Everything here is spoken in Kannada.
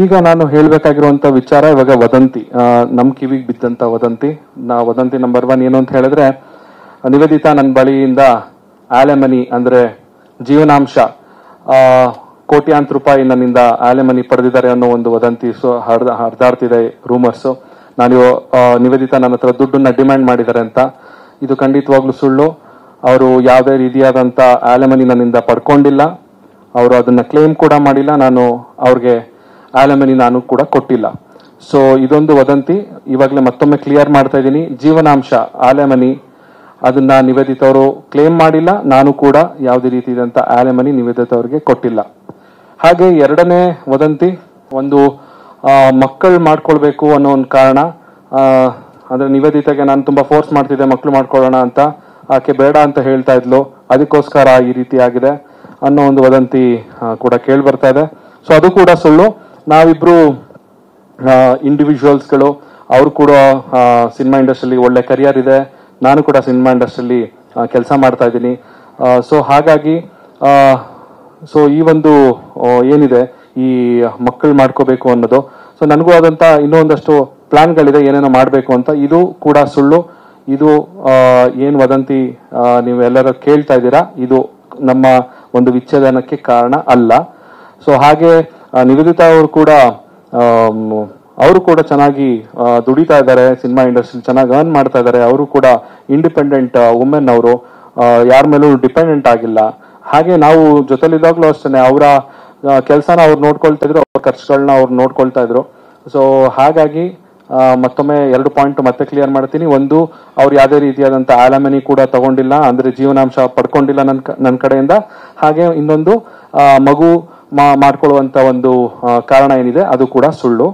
ಈಗ ನಾನು ಹೇಳಬೇಕಾಗಿರುವಂತ ವಿಚಾರ ಇವಾಗ ವದಂತಿ, ನಮ್ ಕಿವಿಗೆ ಬಿದ್ದಂತ ವದಂತಿ. ವದಂತಿ ನಂಬರ್ 1 ಏನು ಅಂತ ಹೇಳಿದ್ರೆ, ನಿವೇದಿತಾ ನನ್ನ ಬಳಿಯಿಂದ ಆಲೆಮನಿ ಅಂದ್ರೆ ಜೀವನಾಂಶ ಕೋಟ್ಯಾಂತರ ರೂಪಾಯಿ ನನ್ನಿಂದ ಆಲೆಮನಿ ಪಡೆದಿದ್ದಾರೆ ಅನ್ನೋ ಒಂದು ವದಂತಿ ಹರಿದಾಡ್ತಿದೆ, ರೂಮರ್ಸ್. ನಾನು ನಿವೇದಿತಾ ನನ್ನ ಹತ್ರ ದುಡ್ಡನ್ನ ಡಿಮ್ಯಾಂಡ್ ಮಾಡಿದ್ದಾರೆ ಅಂತ. ಇದು ಖಂಡಿತವಾಗ್ಲೂ ಸುಳ್ಳು. ಅವರು ಯಾವುದೇ ರೀತಿಯಾದಂತ ಆಲೆಮನಿ ನನ್ನಿಂದ ಪಡ್ಕೊಂಡಿಲ್ಲ. ಅವರು ಅದನ್ನ ಕ್ಲೇಮ್ ಕೂಡ ಮಾಡಿಲ್ಲ. ನಾನು ಅವ್ರಿಗೆ ಆಲೆಮನಿ ನಾನು ಕೂಡ ಕೊಟ್ಟಿಲ್ಲ. ಸೊ ಇದೊಂದು ವದಂತಿ. ಇವಾಗಲೇ ಮತ್ತೊಮ್ಮೆ ಕ್ಲಿಯರ್ ಮಾಡ್ತಾ ಇದ್ದೀನಿ, ಜೀವನಾಂಶ ಆಲೆಮನಿ ಅದನ್ನ ನಿವೇದಿತ ಅವರು ಕ್ಲೇಮ್ ಮಾಡಿಲ್ಲ. ನಾನು ಕೂಡ ಯಾವುದೇ ರೀತಿಯಾದಂತ ಆಲೆಮನಿ ನಿವೇದಿತ ಅವರಿಗೆ ಕೊಟ್ಟಿಲ್ಲ. ಹಾಗೆ ಎರಡನೇ ವದಂತಿ, ಒಂದು ಮಕ್ಕಳು ಮಾಡ್ಕೊಳ್ಬೇಕು ಅನ್ನೋ ಒಂದು ಕಾರಣ, ಅಂದ್ರೆ ನಿವೇದಿತೆಗೆ ನಾನು ತುಂಬಾ ಫೋರ್ಸ್ ಮಾಡ್ತಿದ್ದೆ ಮಕ್ಕಳು ಮಾಡ್ಕೊಳ್ಳೋಣ ಅಂತ. ಆಕೆ ಬೇಡ ಅಂತ ಹೇಳ್ತಾ ಇದ್ಲು, ಅದಕ್ಕೋಸ್ಕರ ಈ ರೀತಿ ಆಗಿದೆ ಅನ್ನೋ ಒಂದು ವದಂತಿ ಕೂಡ ಕೇಳಿ ಬರ್ತಾ ಇದೆ. ಸೊ ಅದು ಕೂಡ ಸುಳ್ಳು. ನಾವಿಬ್ರು ಇಂಡಿವಿಜುವಲ್ಸ್ಗಳು. ಅವರು ಕೂಡ ಸಿನಿಮಾ ಇಂಡಸ್ಟ್ರಿಯಲ್ಲಿ ಒಳ್ಳೆ ಕರಿಯರ್ ಇದೆ, ನಾನು ಕೂಡ ಸಿನಿಮಾ ಇಂಡಸ್ಟ್ರಿಯಲ್ಲಿ ಕೆಲಸ ಮಾಡ್ತಾ ಇದ್ದೀನಿ. ಸೊ ಹಾಗಾಗಿ ಸೊ ಈ ಒಂದು ಏನಿದೆ ಈ ಮಕ್ಕಳು ಮಾಡ್ಕೋಬೇಕು ಅನ್ನೋದು, ಸೊ ನನಗೂ ಆದಂತ ಇನ್ನೂ ಒಂದಷ್ಟು ಪ್ಲಾನ್ಗಳಿದೆ ಏನೇನೋ ಮಾಡಬೇಕು ಅಂತ. ಇದು ಕೂಡ ಸುಳ್ಳು. ಇದು ಏನ್ ವದಂತಿ ನೀವೆಲ್ಲರೂ ಕೇಳ್ತಾ ಇದ್ದೀರಾ, ಇದು ನಮ್ಮ ಒಂದು ವಿಚ್ಛೇದನಕ್ಕೆ ಕಾರಣ ಅಲ್ಲ. ಸೊ ಹಾಗೆ ನಿವೇದಿತಾ ಅವರು ಕೂಡ ಚೆನ್ನಾಗಿ ದುಡಿತಾ ಇದ್ದಾರೆ, ಸಿನಿಮಾ ಇಂಡಸ್ಟ್ರಿ ಚೆನ್ನಾಗಿ ಅರ್ನ್ ಮಾಡ್ತಾ ಇದ್ದಾರೆ. ಅವರು ಕೂಡ ಇಂಡಿಪೆಂಡೆಂಟ್ ವುಮೆನ್, ಅವರು ಯಾರ ಮೇಲೂ ಡಿಪೆಂಡೆಂಟ್ ಆಗಿಲ್ಲ. ಹಾಗೆ ನಾವು ಜೊತೆಲಿದ್ದಾಗ್ಲೂ ಅಷ್ಟೇ ಅವರ ಕೆಲಸನ ಅವ್ರು ನೋಡ್ಕೊಳ್ತಾ ಇದ್ರು, ಅವ್ರ ಖರ್ಚುಗಳನ್ನ ಅವ್ರು ನೋಡ್ಕೊಳ್ತಾ ಇದ್ರು. ಸೊ ಹಾಗಾಗಿ ಮತ್ತೊಮ್ಮೆ 2 ಪಾಯಿಂಟ್ ಮತ್ತೆ ಕ್ಲಿಯರ್ ಮಾಡ್ತೀನಿ. ಒಂದು, ಅವ್ರು ಯಾವುದೇ ರೀತಿಯಾದಂತ ಆಲೆಮನಿ ಕೂಡ ತಗೊಂಡಿಲ್ಲ, ಅಂದ್ರೆ ಜೀವನಾಂಶ ಪಡ್ಕೊಂಡಿಲ್ಲ ನನ್ನ ಕಡೆಯಿಂದ. ಹಾಗೆ ಇನ್ನೊಂದು, ಮಗು ಮಾಡ್ಕೊಳ್ಳುವಂತ ಒಂದು ಕಾರಣ ಏನಿದೆ ಅದು ಕೂಡ ಸುಳ್ಳು.